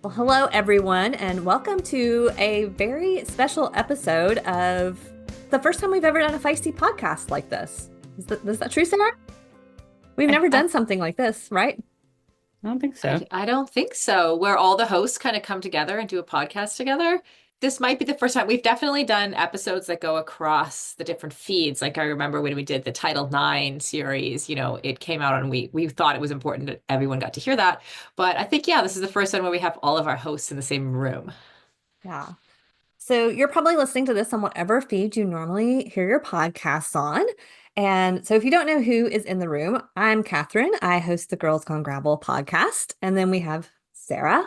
Well, hello, everyone, and welcome to a very special episode of the first time we've ever done a Feisty podcast like this. Is that true, Sarah? We've I, never I done something like this, right? don't think so. I don't think so. Where all the hosts kind of come together and do a podcast together. This might be the first time. We've definitely done episodes that go across the different feeds. Like I remember when we did the Title IX series, it came out and we thought it was important that everyone got to hear that. But I think, yeah, this is the first one where we have all of our hosts in the same room. Yeah. So you're probably listening to this on whatever feed you normally hear your podcasts on. And so if you don't know who is in the room, I'm Kathryn. I host the Girls Gone Gravel podcast. And then we have Sarah.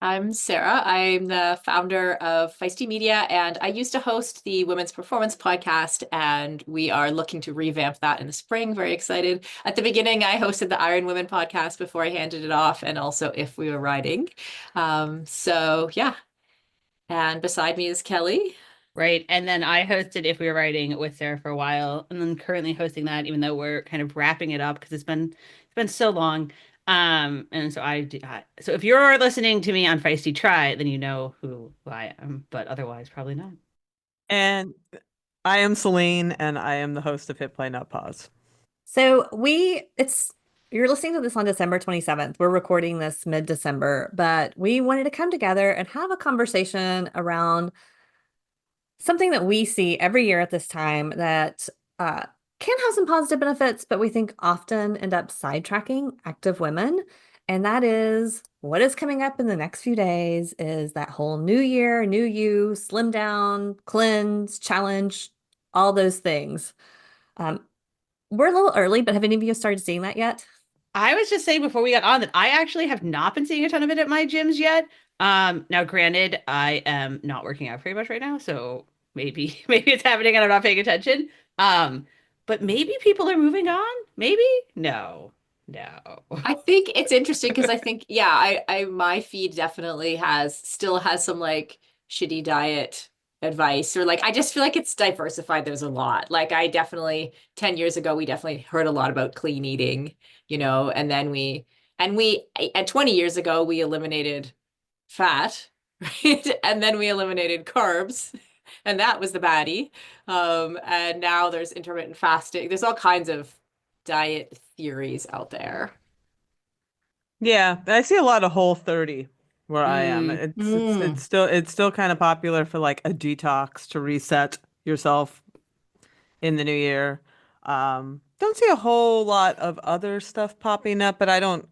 I'm Sara. I'm the founder of Feisty Media, and I used to host the Women's Performance podcast, and we are looking to revamp that in the spring. Very excited. At the beginning, I hosted the Iron Women podcast before I handed it off, and also If We Were Riding. So yeah. And beside me is Kelly. Right. And then I hosted If We Were Writing with Sarah for a while, and then currently hosting that, even though we're kind of wrapping it up because it's been so long. And so so if you're listening to me on Feisty Try, then you know who I am, but otherwise probably not. And I am Selene, and I am the host of Hit Play Not Pause. So you're listening to this on December 27th. We're recording this mid-December, but we wanted to come together and have a conversation around something that we see every year at this time that can have some positive benefits, but we think often end up sidetracking active women. And that is what is coming up in the next few days is that whole new year, new you, slim down, cleanse, challenge, all those things. Um, we're a little early, but have any of you started seeing that yet? I was just saying before we got on that I actually have not been seeing a ton of it at my gyms yet. Now granted, I am not working out very much right now, so maybe maybe it's happening and I'm not paying attention. But maybe people are moving on. Maybe? No. No. I think it's interesting because I think, yeah, I my feed definitely still has some like shitty diet advice, or like I just feel like it's diversified. There's a lot. Like I definitely 10 years ago we definitely heard a lot about clean eating, and then and 20 years ago we eliminated fat, right? And then we eliminated carbs, and that was the baddie. And now there's intermittent fasting. There's all kinds of diet theories out there. Yeah, I see a lot of Whole 30 where I am. Mm, It's still kind of popular for like a detox to reset yourself in the new year. Don't see a whole lot of other stuff popping up, but I don't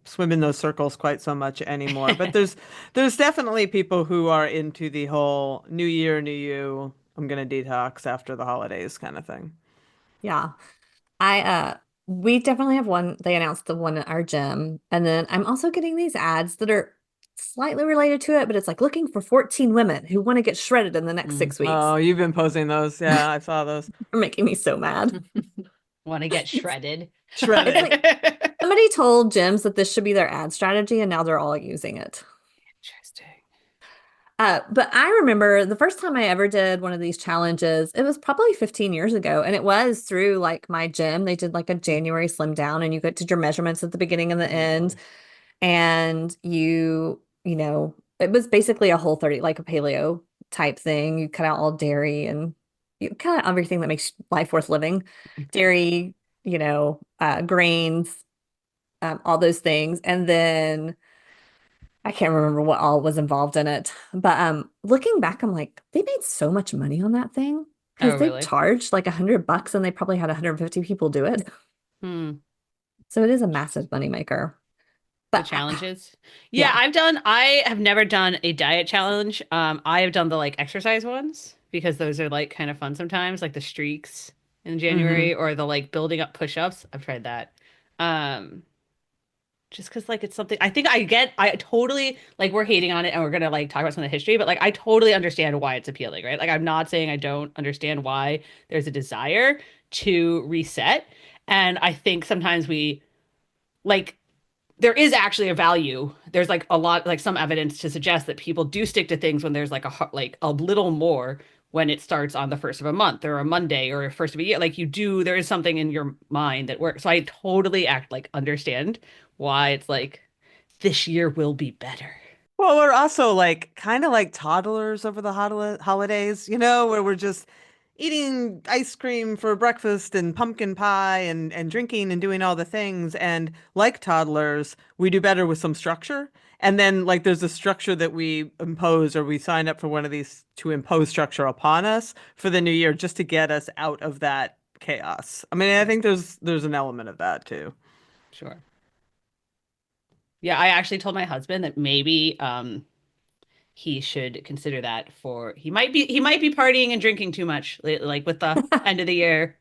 swim in those circles quite so much anymore. But there's definitely people who are into the whole new year, new you. I'm gonna detox after the holidays kind of thing. Yeah. I we definitely have one. They announced the one at our gym. And then I'm also getting these ads that are slightly related to it, but it's like looking for 14 women who want to get shredded in the next 6 weeks. Oh, you've been posting those. Yeah, I saw those. They're making me so mad. Want to get shredded. It's Shredded. like somebody told gyms that this should be their ad strategy, and now they're all using it. Interesting. But I remember the first time I ever did one of these challenges, it was probably 15 years ago. And it was through like my gym. They did like a January slim down and you did your measurements at the beginning and the end. And it was basically a Whole 30, like a paleo type thing. You cut out all dairy and you cut out everything that makes life worth living. Dairy, grains, all those things. And then I can't remember what all was involved in it. But looking back, I'm like, they made so much money on that thing because Oh, they really? charged like $100 and they probably had 150 people do it. Hmm. So it is a massive moneymaker. The But challenges. Yeah, yeah. I have never done a diet challenge. I have done the like exercise ones because those are like kind of fun sometimes, like the streaks in Hmm. January or the like building up push-ups. I've tried that. Um, just because like it's something I totally like we're hating on it and we're gonna like talk about some of the history, but like I totally understand why it's appealing, right? Like I'm not saying I don't understand why there's a desire to reset. And I think sometimes we like there is actually a value. There's like a lot, like some evidence to suggest that people do stick to things when there's like like a little more when it starts on the first of a month or a Monday or first of a year. Like you do, there is something in your mind that works. So I totally act like understand why it's like this year will be better. Well, we're also like kind of like toddlers over the holidays, where we're just eating ice cream for breakfast and pumpkin pie and drinking and doing all the things. And like toddlers, we do better with some structure. And then like there's a structure that we impose, or we sign up for one of these to impose structure upon us for the new year just to get us out of that chaos. I mean, I think there's an element of that too. Sure. Yeah, I actually told my husband that maybe he should consider that for he might be partying and drinking too much like with the end of the year,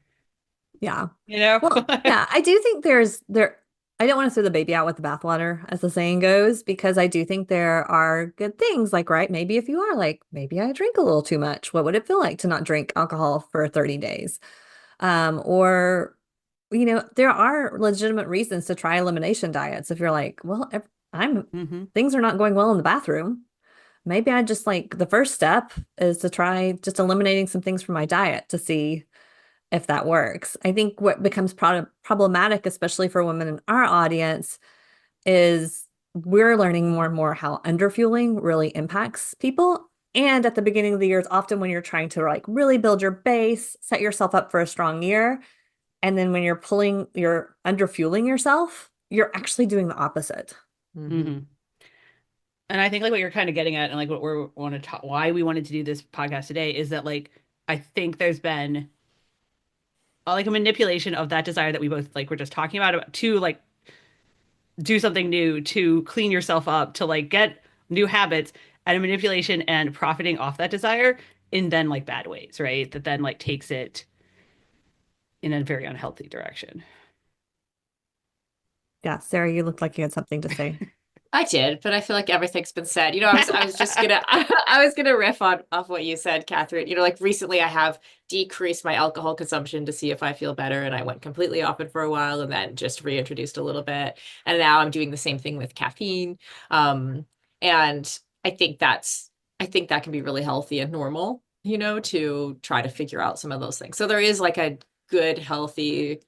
Yeah. you know? Well, yeah, I do think I don't want to throw the baby out with the bathwater, as the saying goes, because I do think there are good things, like, right, maybe if you are like, maybe I drink a little too much. What would it feel like to not drink alcohol for 30 days? Or, there are legitimate reasons to try elimination diets. If you're like, well, hmm things are not going well in the bathroom. Maybe I just like the first step is to try just eliminating some things from my diet to see if that works. I think what becomes problematic, especially for women in our audience, is we're learning more and more how underfueling really impacts people. And at the beginning of the year is often when you're trying to like really build your base, set yourself up for a strong year. And then when you're underfueling yourself, you're actually doing the opposite. hmm And I think like what you're kind of getting at and like what we want to talk why we wanted to do this podcast today is that like I think there's been like a manipulation of that desire that we both like were just talking about to like do something new, to clean yourself up, to like get new habits, and a manipulation and profiting off that desire in then like bad ways, right? That then like takes it in a very unhealthy direction. Yeah, Sarah, you looked like you had something to say. I did, but I feel like everything's been said. I was just gonna I was gonna riff on off what you said, Kathryn. Like recently I have decreased my alcohol consumption to see if I feel better, and I went completely off it for a while and then just reintroduced a little bit. And now I'm doing the same thing with caffeine. And I think that can be really healthy and normal, to try to figure out some of those things. So there is like a good, healthy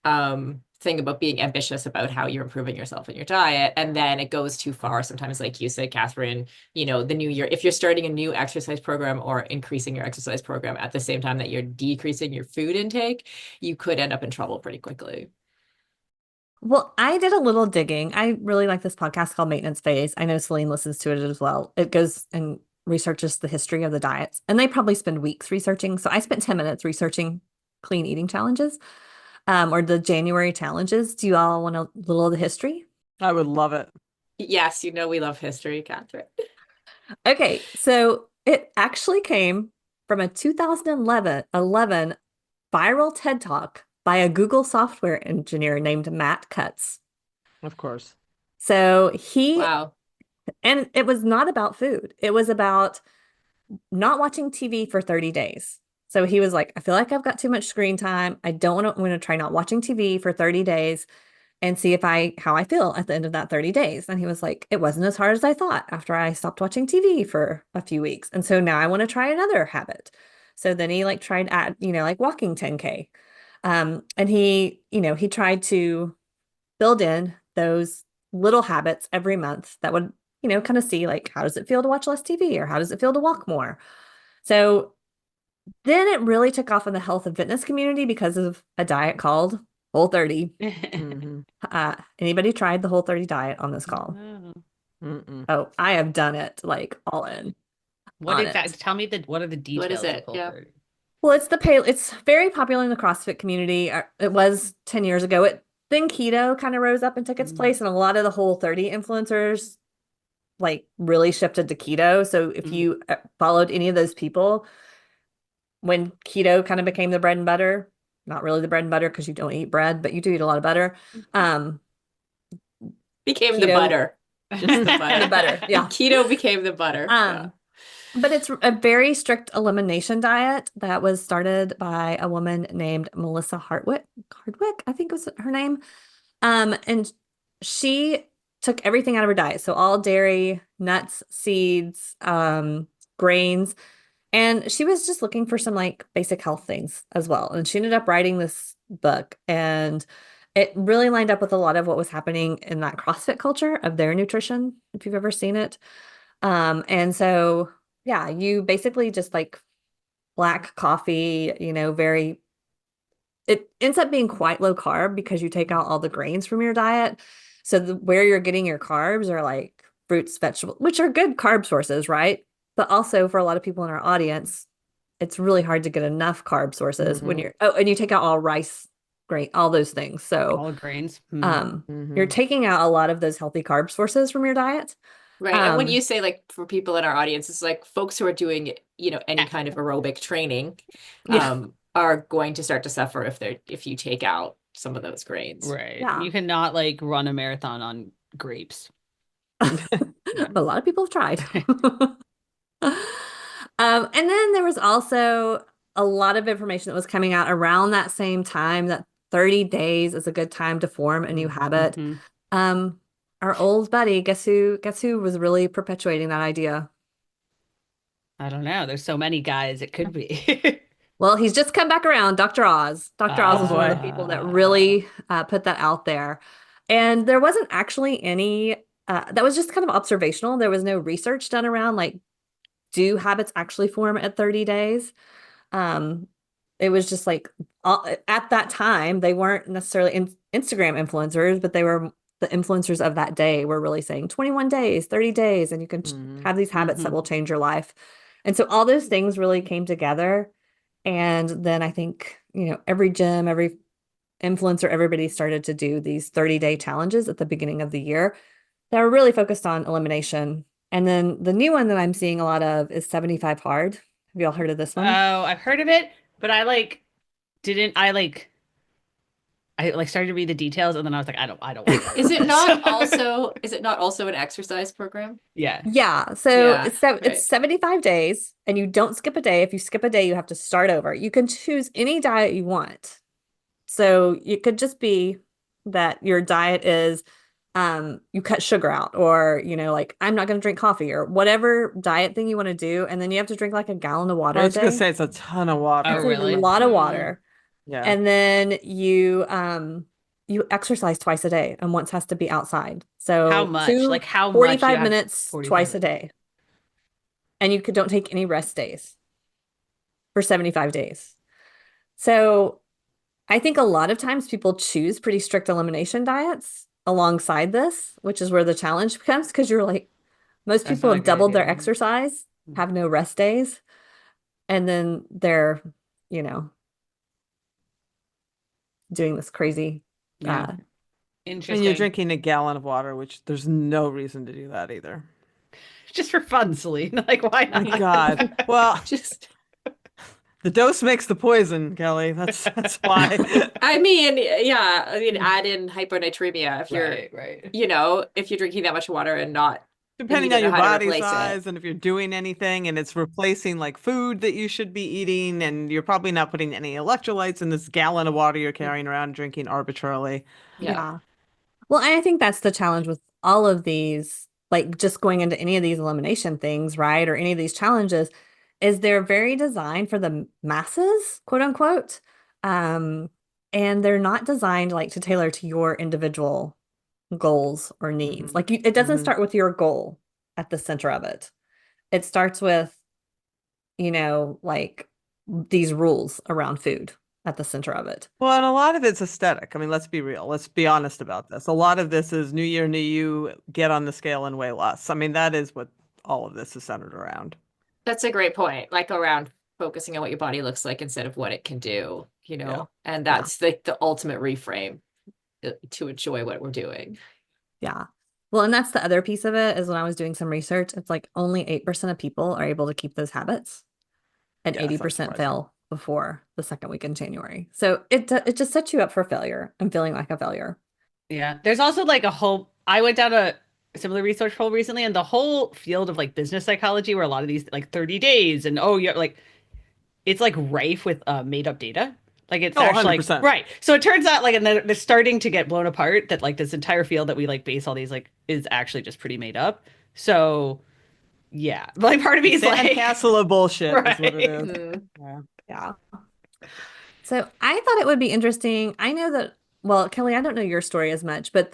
thing about being ambitious about how you're improving yourself and your diet. And then it goes too far. Sometimes, like you said, Kathryn, the new year, if you're starting a new exercise program or increasing your exercise program at the same time that you're decreasing your food intake, you could end up in trouble pretty quickly. Well, I did a little digging. I really like this podcast called Maintenance Phase. I know Selene listens to it as well. It goes and researches the history of the diets, and they probably spend weeks researching. So I spent 10 minutes researching clean eating challenges, or the January challenges. Do you all want a little of the history? I would love it. Yes, we love history, Kathryn. Okay, so it actually came from a 2011 viral TED Talk by a Google software engineer named Matt Cutts. Of course. So Wow. and it was not about food. It was about not watching TV for 30 days. So he was like, I feel like I've got too much screen time. I don't want to, I'm going to try not watching TV for 30 days and see how I feel at the end of that 30 days. And he was like, it wasn't as hard as I thought after I stopped watching TV for a few weeks. And so now I want to try another habit. So then he like tried like walking 10K. And he tried to build in those little habits every month that would, kind of see like, how does it feel to watch less TV, or how does it feel to walk more? So then it really took off in the health and fitness community because of a diet called Whole30. Mm-hmm. Anybody tried the Whole30 diet on this call? Oh. Mm-mm. Oh, I have done it like all in What on exactly? it. Tell me what are the What details is it? of Whole Yeah. 30? Well, it's very popular in the CrossFit community. It was 10 years ago. Then keto kind of rose up and took its place, and a lot of the Whole30 influencers like really shifted to keto. So if you followed any of those people when keto kind of became the bread and butter, not really the bread and butter because you don't eat bread, but you do eat a lot of butter. Became the keto- butter. Just the butter. The butter, yeah. Keto became the butter. Yeah. But it's a very strict elimination diet that was started by a woman named Melissa Hardwick, I think was her name. And she took everything out of her diet. So all dairy, nuts, seeds, grains. And she was just looking for some like basic health things as well. And she ended up writing this book. And it really lined up with a lot of what was happening in that CrossFit culture of their nutrition, if you've ever seen it. And so, yeah, you basically just like black coffee, very, it ends up being quite low carb because you take out all the grains from your diet. So where you're getting your carbs are like fruits, vegetables, which are good carb sources, right? But also for a lot of people in our audience, it's really hard to get enough carb sources when and you take out all rice, grain, all those things. So All grains. you're taking out a lot of those healthy carb sources from your diet. Right. And when you say like for people in our audience, it's like folks who are doing, any kind of aerobic training, are going to start to suffer if you take out some of those grains. Right. Yeah. You cannot like run a marathon on grapes. A lot of people have tried. And then there was also a lot of information that was coming out around that same time that 30 days is a good time to form a new habit. Our old buddy, guess who was really perpetuating that idea? I don't know. There's so many guys it could be. Well, he's just come back around, Dr. Oz. Dr. Oz was one of the people that really put that out there. And there wasn't actually any, that was just kind of observational. There was no research done around like, do habits actually form at 30 days? It was just like at that time, they weren't necessarily Instagram influencers, but they were the influencers of that day were really saying 21 days, 30 days, and you can have these habits that will change your life. And so all those things really came together. And then I think, every gym, every influencer, everybody started to do these 30-day challenges at the beginning of the year that are really focused on elimination. And then the new one that I'm seeing a lot of is 75 hard. Have you all heard of this one? Oh, I've heard of it, but I started to read the details and then I was like, I don't want that. Is it not also an exercise program? Yeah. Yeah. So Yeah, it's right. 75 days and you don't skip a day. If you skip a day, you have to start over. You can choose any diet you want. So it could just be that your diet is you cut sugar out or, like I'm not going to drink coffee or whatever diet thing you want to do. And then you have to drink like a gallon of water I a was going to day. say it's a ton of water. Oh, It's really? a lot of water. Yeah. And then you exercise twice a day and once has to be outside. So How much? Like how much? 45 minutes 45 twice a day. And you don't take any rest days for 75 days. So I think a lot of times people choose pretty strict elimination diets alongside this, which is where the challenge comes because you're like, most That's people not a have good doubled their idea. exercise, have no rest days, and then they're, doing this crazy. Yeah. Interesting. And you're drinking a gallon of water, which there's no reason to do that either. Just for fun, Selene. Like, why My not? God. Well, Just, the dose makes the poison, Kelly. That's why. I mean, yeah, add in hyponatremia if you're, Right. if you're drinking that much water and not, Depending you on don't your know how to body replace it. size and if you're doing anything and it's replacing like food that you should be eating and you're probably not putting any electrolytes in this gallon of water you're carrying around drinking arbitrarily. Yeah. Well, I think that's the challenge with all of these, like just going into any of these elimination things, right? Or any of these challenges, is they're very designed for the masses, quote unquote. And they're not designed like to tailor to your individual goals or needs. Like it doesn't start with your goal at the center of it. It starts with, like these rules around food at the center of it. Well, and a lot of it's aesthetic. I mean, let's be real. Let's be honest about this. A lot of this is new year, new you, get on the scale and weigh less. I mean, that is what all of this is centered around. That's a great point. Like around focusing on what your body looks like instead of what it can do, Yeah. and that's the ultimate reframe to enjoy what we're doing. Yeah. Well, and that's the other piece of it is when I was doing some research, it's like only 8% of people are able to keep those habits and Yeah, it's 80% surprising. fail before the second week in January. So it just sets you up for failure and feeling like a failure. Yeah. There's also like I went down a similar research hole recently and the whole field of like business psychology where a lot of these like 30 days and you're like, it's like rife with made up data. Like it's actually 100%. like, right. So it turns out like, and then they're starting to get blown apart that like this entire field that we like base all these like is actually just pretty made up. So yeah, like part of me is like castle of bullshit is what it Right. is. Yeah. Yeah. So I thought it would be interesting. I know that well, Kelly, I don't know your story as much, but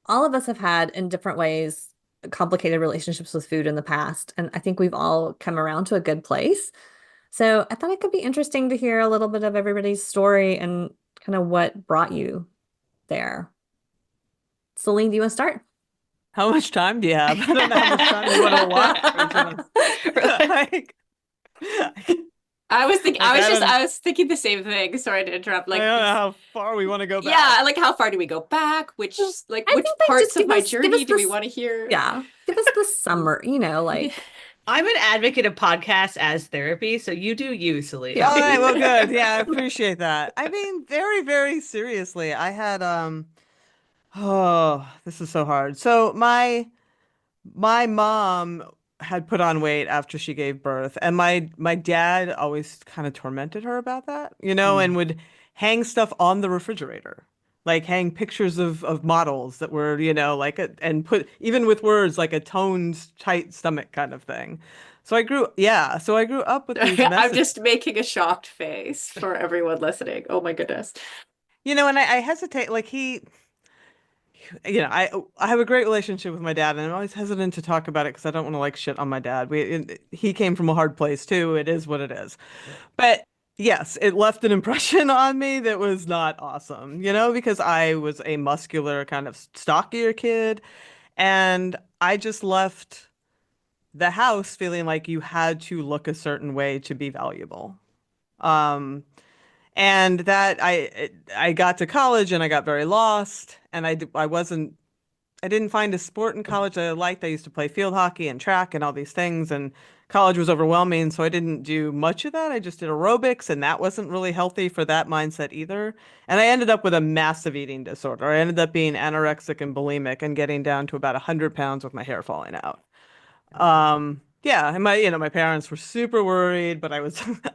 all of us have had in different ways complicated relationships with food in the past. And I think we've all come around to a good place. So I thought it could be interesting to hear a little bit of everybody's story and kind of what brought you there. Celine, do you want to start? How much time do you have? I don't know how much time you want to allot for each of us. Like, I was thinking, Like, I was thinking the same thing. Sorry to interrupt. I Like, don't know how far we want to go back. yeah, like how far do we go back? Which, like, I which think, like, parts just of give my us- give journey us do we this- want to hear? Yeah. Give us the summer, like, I'm an advocate of podcasts as therapy, so you do you, Selene. Yeah. All right, well, good. Yeah, I appreciate that. I mean, very, very seriously, I had oh, this is so hard. So my mom had put on weight after she gave birth, and my dad always kind of tormented her about that, and would hang stuff on the refrigerator. Like hang pictures of models that were, like and put even with words like a toned tight stomach kind of thing. So I grew up with these I'm messages. just making a shocked face for everyone listening. Oh my goodness. And I hesitate, like I have a great relationship with my dad, and I'm always hesitant to talk about it because I don't want to like shit on my dad. He came from a hard place too. It is what it is. But yes, it left an impression on me that was not awesome, because I was a muscular, kind of stockier kid, and I just left the house feeling like you had to look a certain way to be valuable. Um, and that I got to college and I got very lost, and I didn't find a sport in college that I liked. I used to play field hockey and track and all these things, and college was overwhelming, so I didn't do much of that. I just did aerobics, and that wasn't really healthy for that mindset either. And I ended up with a massive eating disorder. I ended up being anorexic and bulimic and getting down to about 100 pounds with my hair falling out. Yeah, and my parents were super worried, but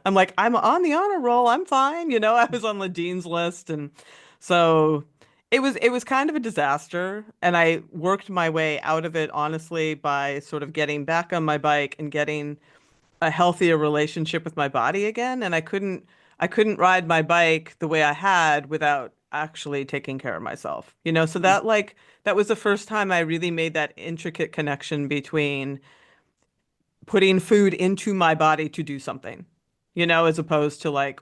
I'm like, I'm on the honor roll. I'm fine. I was on the dean's list. And so it was kind of a disaster. And I worked my way out of it, honestly, by sort of getting back on my bike and getting a healthier relationship with my body again. And I couldn't ride my bike the way I had without actually taking care of myself. So that was the first time I really made that intricate connection between putting food into my body to do something, as opposed to like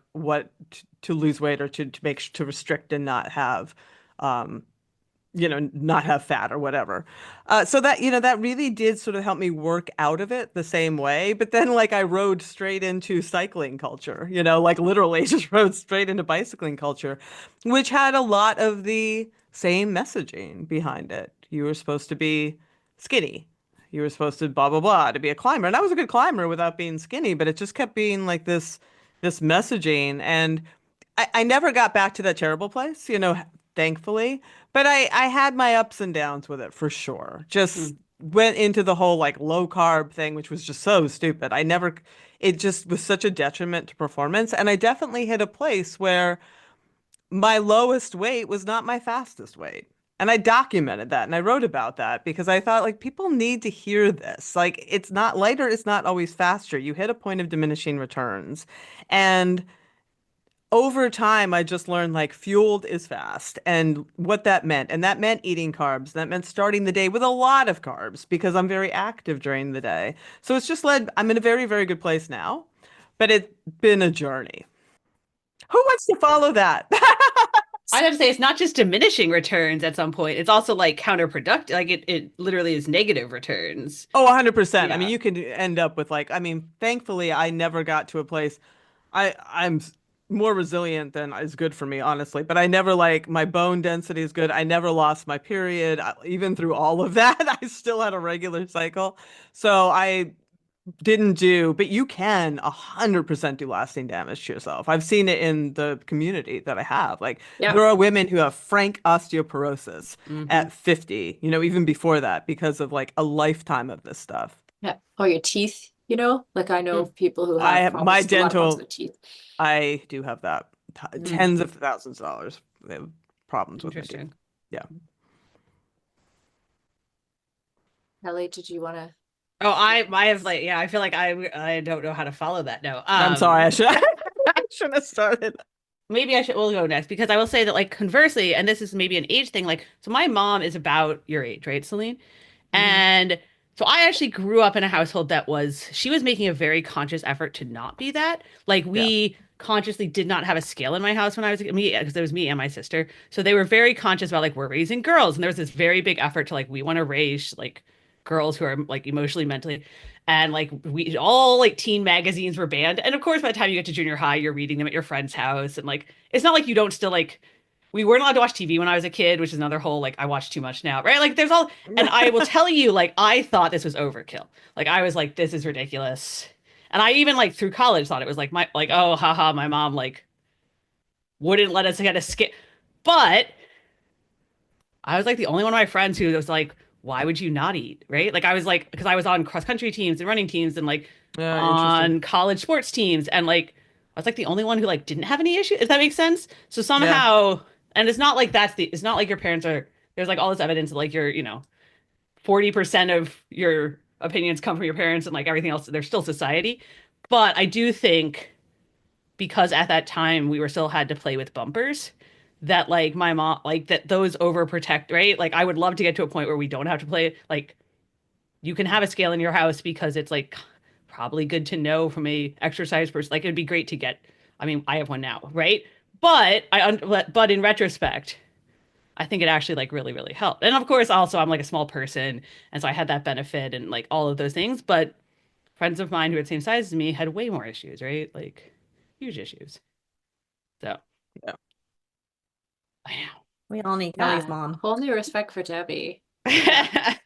to lose weight or to restrict and not have, um, not have fat or whatever. So that really did sort of help me work out of it the same way. But then like I rode straight into cycling culture, like literally just rode straight into bicycling culture, which had a lot of the same messaging behind it. You were supposed to be skinny. You were supposed to blah blah blah to be a climber. And I was a good climber without being skinny, but it just kept being like this messaging. And I never got back to that terrible place, thankfully. But I had my ups and downs with it for sure. Just went into the whole like low carb thing, which was just so stupid. It just was such a detriment to performance. And I definitely hit a place where my lowest weight was not my fastest weight. And I documented that and I wrote about that because I thought like people need to hear this. Like it's not lighter, it's not always faster. You hit a point of diminishing returns. And over time, I just learned like fueled is fast and what that meant. And that meant eating carbs. That meant starting the day with a lot of carbs because I'm very active during the day. So it's just I'm in a very, very good place now, but it's been a journey. Who wants to follow that? I have to say, it's not just diminishing returns at some point. It's also like counterproductive. Like it literally is negative returns. Oh, 100%. I Yeah. mean, you can end up with thankfully, I never got to a place. I'm more resilient than is good for me, honestly. But I never my bone density is good. I never lost my period. Even through all of that, I still had a regular cycle. So I didn't do, but you can 100% do lasting damage to yourself. I've seen it in the community that I have. Like Yeah. there are women who have frank osteoporosis Mhm. at 50, even before that because of like a lifetime of this stuff. Yeah. Or your teeth, like I know people who I have have my problems, a lot of problems dental, with teeth. I do have that. Tens of thousands of dollars. They have problems with my teeth. Interesting. Yeah. Kelly, did you want to? Oh, I have I feel like I don't know how to follow that now. I'm sorry. I shouldn't have started. maybe we'll go next because I will say that like conversely, and this is maybe an age thing, like so my mom is about your age, right, Celine? Mhm. And so I actually grew up in a household that she was making a very conscious effort to not be that. Like Yeah. we consciously did not have a scale in my house when I was me because it was me and my sister. So they were very conscious about like we're raising girls, and there was this very big effort to like we want to raise like girls who are like emotionally, mentally, and like we all like teen magazines were banned. And of course, by the time you get to junior high, you're reading them at your friend's house, and like it's not like you don't still like we weren't allowed to watch TV when I was a kid, which is another whole like I watch too much now, right? Like there's all, and I will tell you, like I thought this was overkill. Like I was like, this is ridiculous, and I even like through college thought it was like my like oh haha my mom like wouldn't let us get a skip, but I was like the only one of my friends who was like, why would you not eat, right? Like I was like because I was on cross country teams and running teams and like Yeah, interesting. on college sports teams and like I was like the only one who like didn't have any issue. If that makes sense. So Yeah. somehow, and it's not like it's not like your parents are. There's like all this evidence that like you're 40% of your opinions come from your parents and like everything else. They're still society, but I do think because at that time we were still had to play with bumpers. That like my mom like that those overprotect right like I would love to get to a point where we don't have to play like you can have a scale in your house because it's like probably good to know from a exercise person. Like it'd be great to get. I mean, I have one now, right? But in retrospect, I think it actually like really really helped. And of course, also I'm like a small person, and so I had that benefit and like all of those things. But friends of mine who are the same size as me had way more issues, right? Like huge issues. So Yeah. We all need Kelly's Yeah, mom. whole new respect for Debbie. Yeah.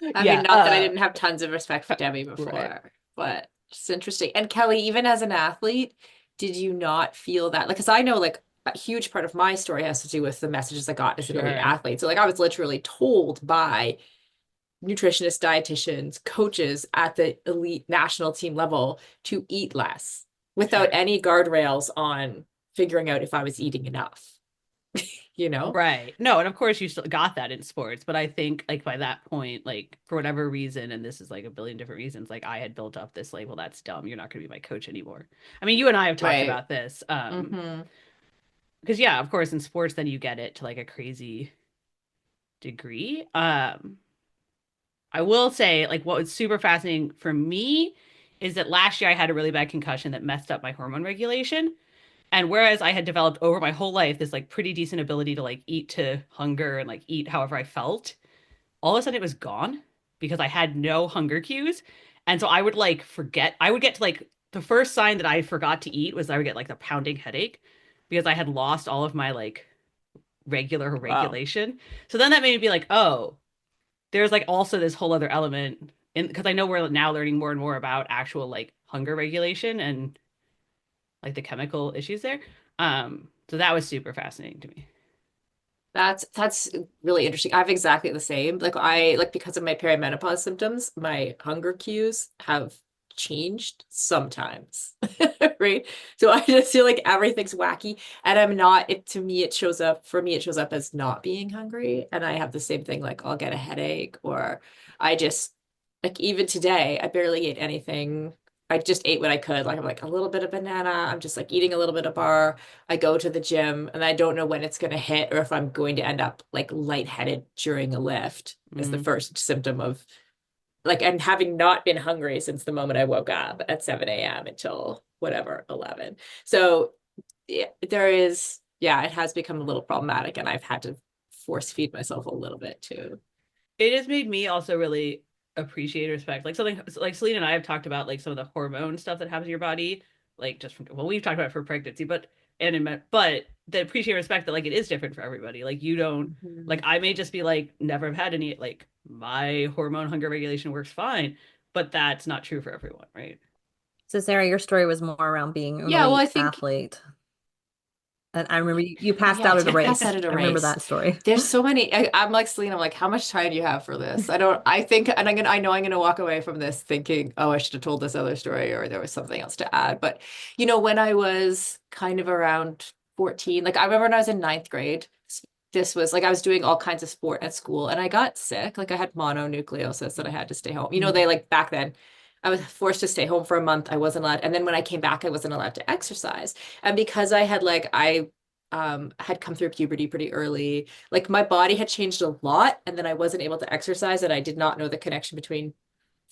I I yeah. mean, not that I didn't have tons of respect for Debbie Right. before, but it's interesting. And Kelly, even as an athlete, did you not feel that? Like, because I know like a huge part of my story has to do with the messages I got as an elite Sure. athlete. So like I was literally told by nutritionists, dietitians, coaches at the elite national team level to eat less without Sure. any guardrails on figuring out if I was eating enough, you know? Right. No, and of course you still got that in sports, but I think like by that point, like for whatever reason, and this is like a billion different reasons, like I had built up this like, well, that's dumb. You're not going to be my coach anymore. I mean, you and I have talked Right. about this. Mm-hmm. Because yeah, of course in sports then you get it to like a crazy degree. I will say like what was super fascinating for me is that last year I had a really bad concussion that messed up my hormone regulation. And whereas I had developed over my whole life this like pretty decent ability to like eat to hunger and like eat however I felt, all of a sudden it was gone because I had no hunger cues. And so I would like forget, I would get to like the first sign that I forgot to eat was I would get like the pounding headache because I had lost all of my like regular Wow. regulation. So then that made me be like, oh, there's like also this whole other element in because I know we're now learning more and more about actual like hunger regulation and like the chemical issues there. So that was super fascinating to me. That's really interesting. I have exactly the same. Like I like because of my perimenopause symptoms, my hunger cues have changed sometimes. Right? So I just feel like everything's wacky and I'm not it to me it shows up for me it shows up as not being hungry and I have the same thing like I'll get a headache or I just like even today I barely ate anything. I just ate what I could. Like I'm like a little bit of banana. I'm just like eating a little bit of bar. I go to the gym and I don't know when it's going to hit or if I'm going to end up like lightheaded during a lift is the Mm. first symptom of like, and having not been hungry since the moment I woke up at 7 a.m. until whatever, 11. So yeah, yeah, it has become a little problematic and I've had to force feed myself a little bit too. It has made me also really appreciate respect. Like something like Selena and I have talked about like some of the hormone stuff that happens in your body, like just from well, we've talked about it for pregnancy, but but the appreciate respect that like it is different for everybody. Like you don't like Mhm. I may just be like never have had any like my hormone hunger regulation works fine, but that's not true for everyone, right? So Sarah, your story was more around being an Yeah, well, I elite think athlete. And I remember you oh passed yeah, I out at a did pass race. out at a I remember race. that story. There's so many. I'm like Selena. I'm like, how much time do you have for this? I think, and I know I'm gonna walk away from this thinking, oh, I should have told this other story, or there was something else to add. But when I was kind of around 14, like I remember when I was in ninth grade, this was like I was doing all kinds of sport at school, and I got sick. Like I had mononucleosis, and I had to stay home. They like back then I was forced to stay home for a month. I wasn't allowed. And then when I came back, I wasn't allowed to exercise. And because I had like, had come through puberty pretty early, like my body had changed a lot. And then I wasn't able to exercise, and I did not know the connection between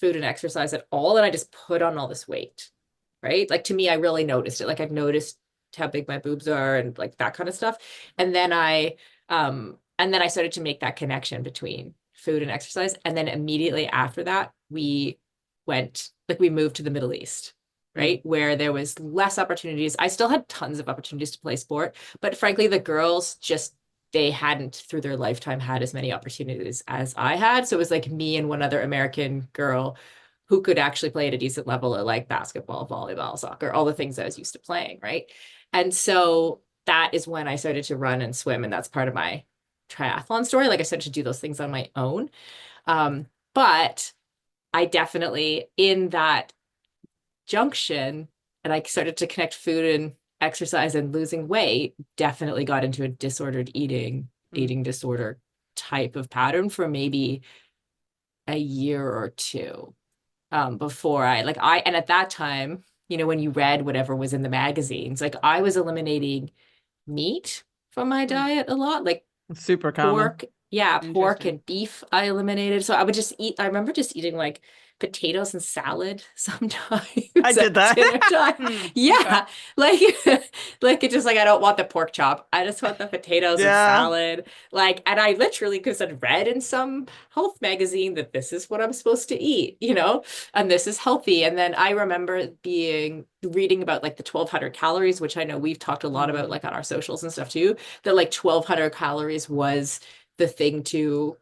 food and exercise at all. And I just put on all this weight, right? Like to me, I really noticed it. Like I've noticed how big my boobs are and like that kind of stuff. And then I started to make that connection between food and exercise. And then immediately after that, we moved to the Middle East, right? Where there was less opportunities. I still had tons of opportunities to play sport, but frankly, the girls just, they hadn't through their lifetime had as many opportunities as I had. So it was like me and one other American girl who could actually play at a decent level at like basketball, volleyball, soccer, all the things I was used to playing, right? And so that is when I started to run and swim, and that's part of my triathlon story. Like I started to do those things on my own. But I definitely, in that junction, and I started to connect food and exercise and losing weight, definitely got into a disordered eating disorder type of pattern for maybe a year or two before and at that time, when you read whatever was in the magazines, like I was eliminating meat from my diet a lot, like Super common. pork. Yeah, pork and beef I eliminated. So I would just eat, I remember just eating like potatoes and salad sometimes. I did that. Dinner time. Yeah. Like like it's just like I don't want the pork chop. I just want the potatoes and salad. Like, and I literally, because I'd read in some health magazine that this is what I'm supposed to eat, and this is healthy. And then I remember reading about like the 1,200 calories, which I know we've talked a lot about like on our socials and stuff too, that like 1,200 calories was the thing to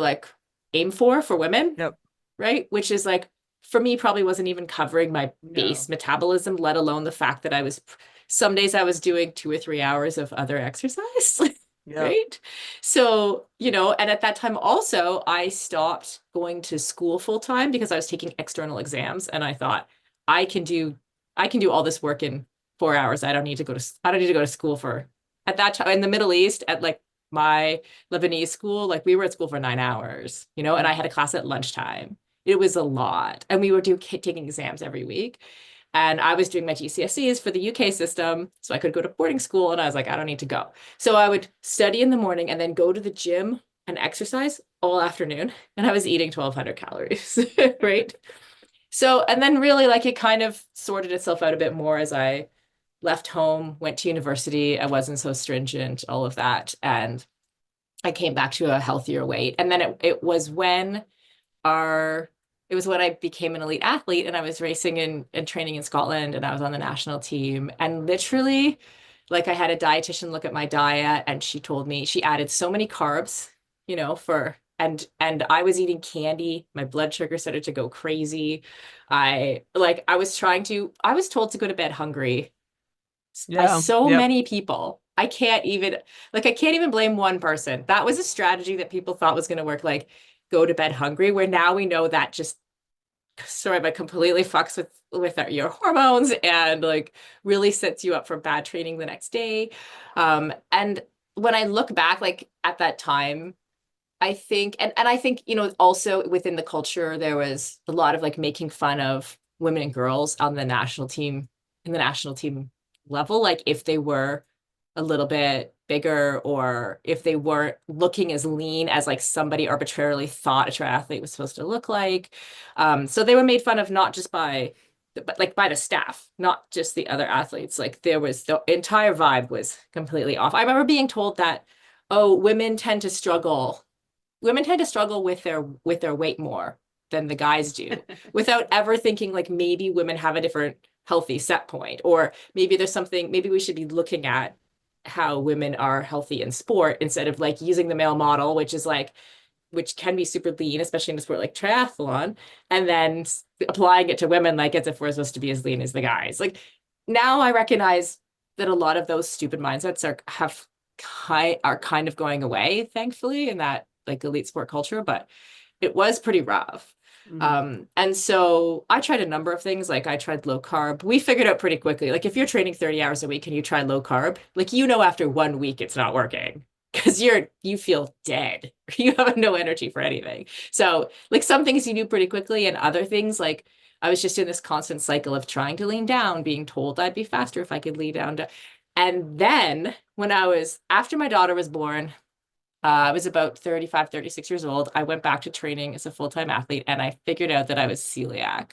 like aim for women. Yep. Right, which is like for me probably wasn't even covering my base metabolism, let alone the fact that some days I was doing 2 or 3 hours of other exercise. Right, so and at that time also I stopped going to school full time because I was taking external exams, and I thought I can do all this work in 4 hours. I don't need to go to school for, at that time in the Middle East, at like my Lebanese school, like we were at school for 9 hours, and I had a class at lunchtime. It was a lot. And we were taking exams every week. And I was doing my GCSEs for the UK system, so I could go to boarding school. And I was like, I don't need to go. So I would study in the morning and then go to the gym and exercise all afternoon. And I was eating 1,200 calories, right? So, and then really like it kind of sorted itself out a bit more as I left home, went to university. I wasn't so stringent, all of that. And I came back to a healthier weight. And then it was when I became an elite athlete, and I was racing and training in Scotland, and I was on the national team. And literally, like I had a dietitian look at my diet, and she told me she added so many carbs, and I was eating candy. My blood sugar started to go crazy. I was told to go to bed hungry by many people. I can't even blame one person. That was a strategy that people thought was going to work, like go to bed hungry, where now we know that just but completely fucks with your hormones and like really sets you up for bad training the next day. And when I look back, like at that time, I think, and I think, also within the culture, there was a lot of like making fun of women and girls on the national team, in the national team level, like if they were a little bit bigger or if they weren't looking as lean as like somebody arbitrarily thought a triathlete was supposed to look like. So they were made fun of not just by the staff, not just the other athletes. Like the entire vibe was completely off. I remember being told that, oh, women tend to struggle with their weight more than the guys do, without ever thinking like maybe women have a different healthy set point, or maybe maybe we should be looking at how women are healthy in sport instead of like using the male model, which can be super lean, especially in a sport like triathlon, and then applying it to women like as if we're supposed to be as lean as the guys. Like now I recognize that a lot of those stupid mindsets are kind of going away, thankfully, in that like elite sport culture, but it was pretty rough. And so I tried a number of things. Like I tried low carb. We figured out pretty quickly, like if you're training 30 hours a week and you try low carb, like after 1 week it's not working, because you feel dead. You have no energy for anything. So like some things you do pretty quickly, and other things like I was just in this constant cycle of trying to lean down, being told I'd be faster if I could lean down. And then when after my daughter was born, I was about 35, 36 years old. I went back to training as a full-time athlete, and I figured out that I was celiac.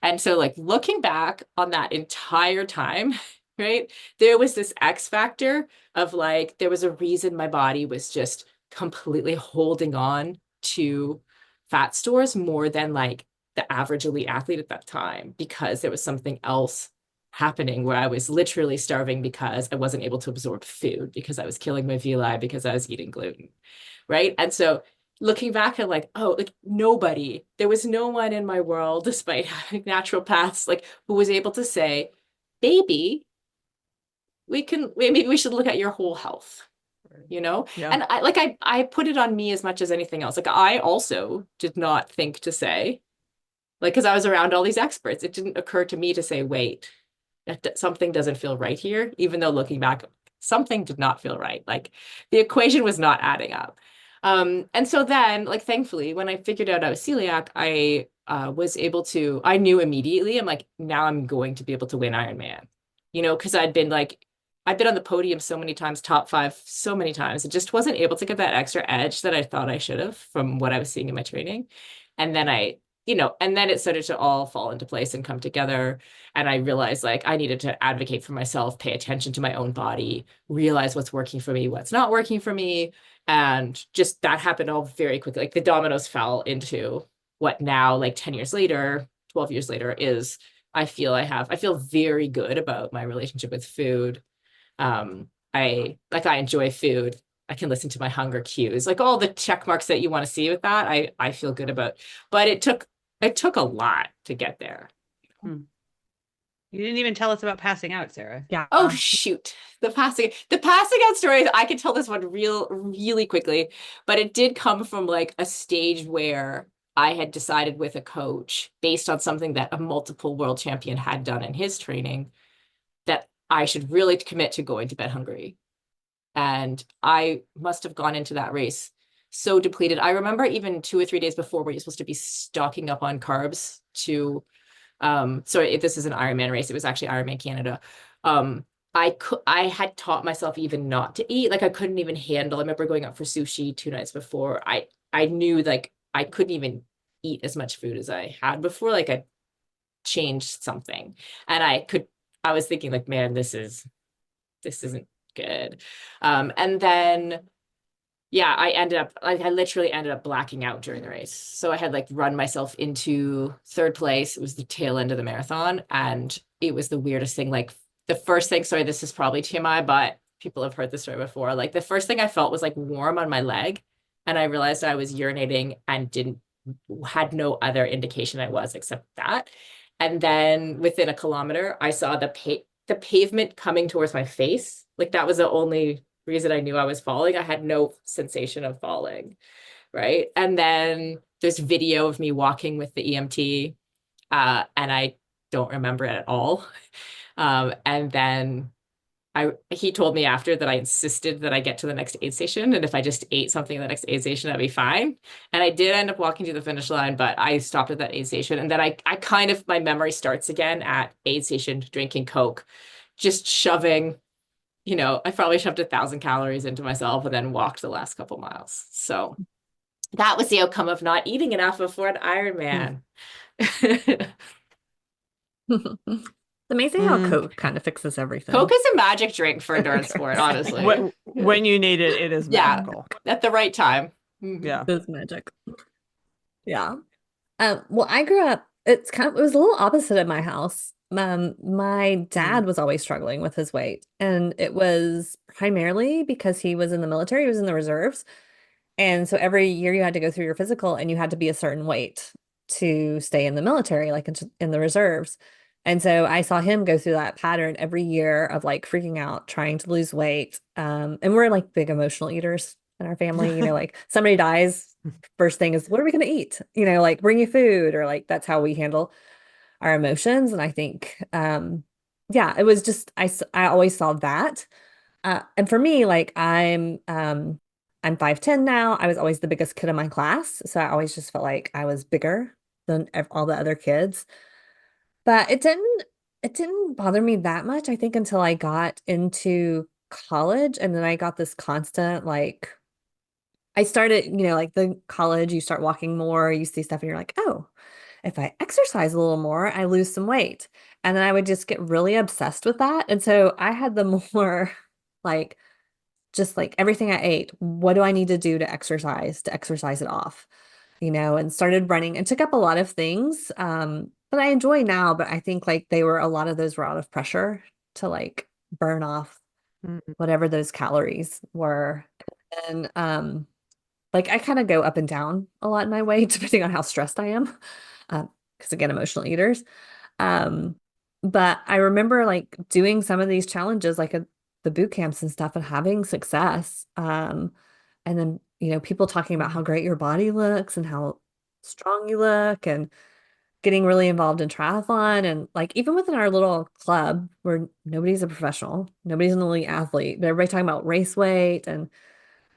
And so like looking back on that entire time, right, there was this X factor of like, there was a reason my body was just completely holding on to fat stores more than like the average elite athlete at that time, because there was something else happening where I was literally starving because I wasn't able to absorb food, because I was killing my villi, because I was eating gluten, right? And so looking back at like, oh, like there was no one in my world, despite having naturopaths, like who was able to say, baby, maybe we should look at your whole health, you know? Yeah. And I put it on me as much as anything else. Like I also did not think to say, like, because I was around all these experts, it didn't occur to me to say, wait, something doesn't feel right here, even though looking back, something did not feel right. Like the equation was not adding up. And so then, like, thankfully, when I figured out I was celiac, I I knew immediately, I'm like, now I'm going to be able to win Ironman, you know, because I'd been on the podium so many times, top 5 so many times. It just wasn't able to get that extra edge that I thought I should have from what I was seeing in my training. And then and then it started to all fall into place and come together. And I realized like I needed to advocate for myself, pay attention to my own body, realize what's working for me, what's not working for me. And just that happened all very quickly. Like the dominoes fell into what now, like 10 years later, 12 years later, is I feel very good about my relationship with food. I enjoy food. I can listen to my hunger cues, like all the check marks that you want to see with that. I feel good about, but it took a lot to get there. You didn't even tell us about passing out, Sarah. Yeah. Oh shoot. The passing out stories, I could tell this one really quickly, but it did come from like a stage where I had decided with a coach based on something that a multiple world champion had done in his training that I should really commit to going to bed hungry. And I must have gone into that race so depleted. I remember even 2 or 3 days before where you're supposed to be stocking up on carbs to sorry, if this is an Ironman race, it was actually Ironman Canada. I had taught myself even not to eat. Like I couldn't even handle. I remember going up for sushi 2 nights before. I knew like I couldn't even eat as much food as I had before. Like I changed something. And I was thinking like, man, this isn't good. And then yeah, I literally ended up blacking out during the race. So I had like run myself into 3rd place. It was the tail end of the marathon. And it was the weirdest thing. Like the first thing, sorry, this is probably TMI, but people have heard this story before. Like the first thing I felt was like warm on my leg. And I realized I was urinating and had no other indication I was except that. And then within a kilometer, I saw the pavement coming towards my face. Like that was the only reason I knew I was falling. I had no sensation of falling, right? And then there's video of me walking with the EMT, and I don't remember it at all. And then he told me after that I insisted that I get to the next aid station, and if I just ate something at the next aid station, I'd be fine. And I did end up walking to the finish line, but I stopped at that aid station, and then I kind of, my memory starts again at aid station, drinking Coke, just shoving. I probably shoved 1,000 calories into myself and then walked the last couple miles. So that was the outcome of not eating enough before an Ironman. It's amazing how Coke kind of fixes everything. Coke is a magic drink for endurance sport, honestly. When you need it, it is magical. At the right time. Yeah. It's magic. Yeah. Well, I grew up, it was a little opposite of my house. My dad was always struggling with his weight, and it was primarily because he was in the military, he was in the reserves. And so every year you had to go through your physical and you had to be a certain weight to stay in the military, like in the reserves. And so I saw him go through that pattern every year of like freaking out, trying to lose weight. And we're like big emotional eaters in our family, like somebody dies, first thing is, what are we going to eat? Like bring you food, or like that's how we handle our emotions. And I think, it was just, I always saw that. And for me, like I'm 5'10" now. I was always the biggest kid in my class, so I always just felt like I was bigger than all the other kids. But it didn't bother me that much, I think, until I got into college, and then I got this constant like I started, like the college, you start walking more, you see stuff and you're like, "Oh, if I exercise a little more, I lose some weight." And then I would just get really obsessed with that. And so I had the more like just like everything I ate, what do I need to do to exercise it off, and started running and took up a lot of things that I enjoy now, but I think like a lot of those were out of pressure to like burn off Mm. whatever those calories were. And like I kind of go up and down a lot in my weight depending on how stressed I am. Because again, emotional eaters. Um, but I remember like doing some of these challenges, like at the boot camps and stuff, and having success. And then, people talking about how great your body looks and how strong you look, and getting really involved in triathlon. And like, even within our little club where nobody's a professional, nobody's an elite athlete, but everybody talking about race weight. And,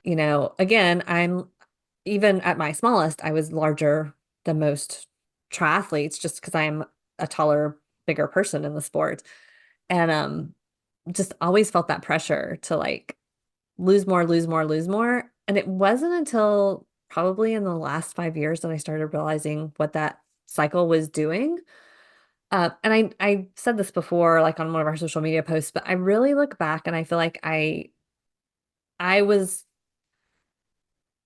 again, even at my smallest, I was larger than most triathletes just because I'm a taller, bigger person in the sport. And just always felt that pressure to like lose more, lose more, lose more. And it wasn't until probably in the last 5 years that I started realizing what that cycle was doing. And I said this before, like on one of our social media posts, but I really look back and I feel like I was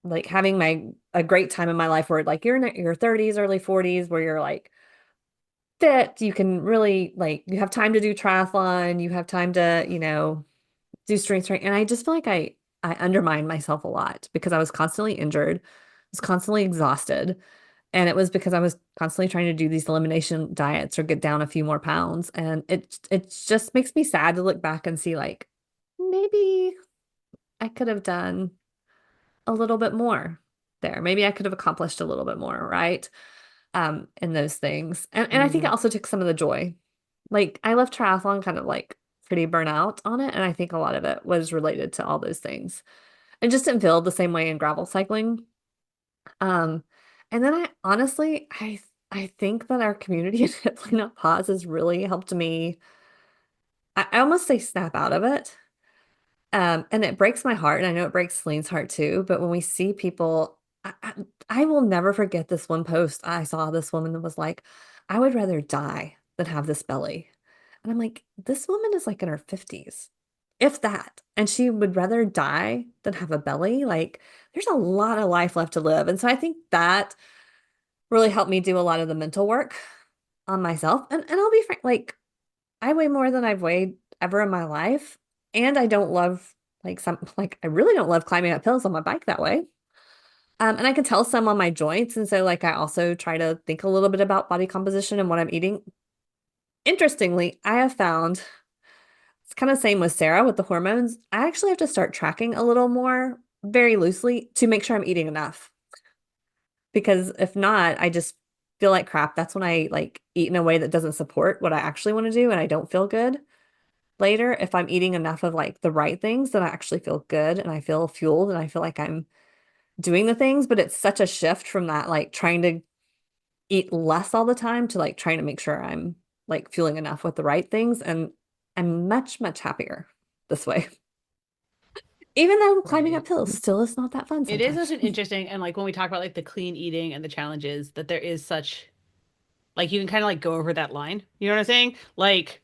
like having a great time in my life where like you're in your 30s, early 40s, where you're like fit, you can really like you have time to do triathlon, you have time to, do strength training. And I just feel like I undermined myself a lot because I was constantly injured, was constantly exhausted. And it was because I was constantly trying to do these elimination diets or get down a few more pounds. And it just makes me sad to look back and see like maybe I could have done a little bit more there. Maybe I could have accomplished a little bit more, right? In those things. And I think it Mhm. also took some of the joy. Like I left triathlon kind of like pretty burnout on it. And I think a lot of it was related to all those things. And just didn't feel the same way in gravel cycling. Um, and then I think that our community at Hit Pause has really helped me. I almost say snap out of it. And it breaks my heart, and I know it breaks Celine's heart too. But when we see people, I will never forget this one post. I saw this woman that was like, "I would rather die than have this belly." And I'm like, this woman is like in her 50s, if that. And she would rather die than have a belly. Like, there's a lot of life left to live. And so I think that really helped me do a lot of the mental work on myself. And I'll be frank, like, I weigh more than I've weighed ever in my life. And I don't love I really don't love climbing up hills on my bike that way. And I can tell some on my joints. And so like I also try to think a little bit about body composition and what I'm eating. Interestingly, I have found it's kind of same with Sarah with the hormones. I actually have to start tracking a little more very loosely to make sure I'm eating enough. Because if not, I just feel like crap. That's when I like eat in a way that doesn't support what I actually want to do and I don't feel good later. If I'm eating enough of like the right things, then I actually feel good and I feel fueled and I feel like I'm doing the things. But it's such a shift from that, like trying to eat less all the time to like trying to make sure I'm like fueling enough with the right things. And I'm much, much happier this way. Even though climbing Right. up hills still is not that fun It is sometimes. such an interesting, and like when we talk about like the clean eating and the challenges, that there is such like you can kind of like go over that line. You know what I'm saying? Like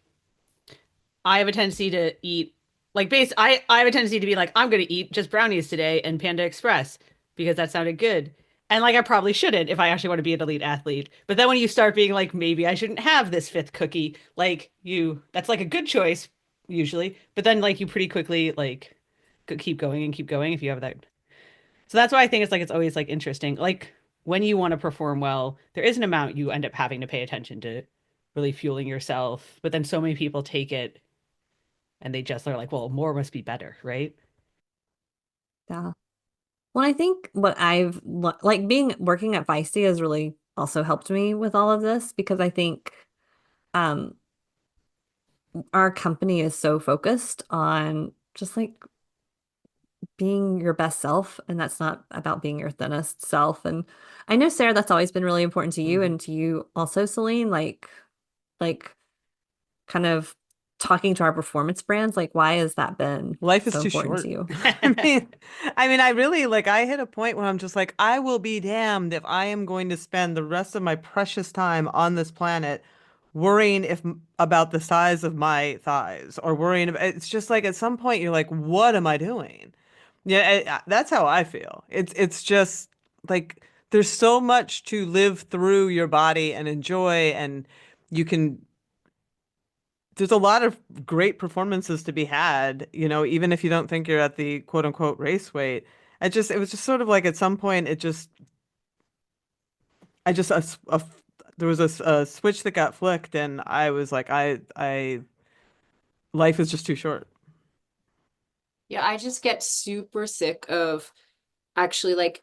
I have a tendency to eat like I have a tendency to be like, I'm gonna eat just brownies today and Panda Express because that sounded good. And like I probably shouldn't if I actually want to be an elite athlete. But then when you start being like, maybe I shouldn't have this fifth cookie, like that's like a good choice usually. But then like you pretty quickly like keep going and keep going if you have that. So that's why I think it's always like interesting. Like when you want to perform well, there is an amount you end up having to pay attention to really fueling yourself. But then so many people take it and they just are like, well, more must be better, right? Yeah. Well, I think what like being working at Feisty has really also helped me with all of this because I think um our company is so focused on just like being your best self, and that's not about being your thinnest self. And I know, Sarah, that's always been really important to you, Mhm. and to you also, Celine, like kind of talking to our performance brands, like why has that been Life is so too important to short. you? I really like I hit a point where I'm just like, I will be damned if I am going to spend the rest of my precious time on this planet worrying if about the size of my thighs or worrying about it's just like at some point you're like, what am I doing? Yeah, that's how I feel. It's just like there's so much to live through your body and enjoy, and you can there's a lot of great performances to be had, even if you don't think you're at the quote unquote race weight. It was just sort of like at some point, I just, there was a switch that got flicked, and I was like, life is just too short. Yeah, I just get super sick of actually like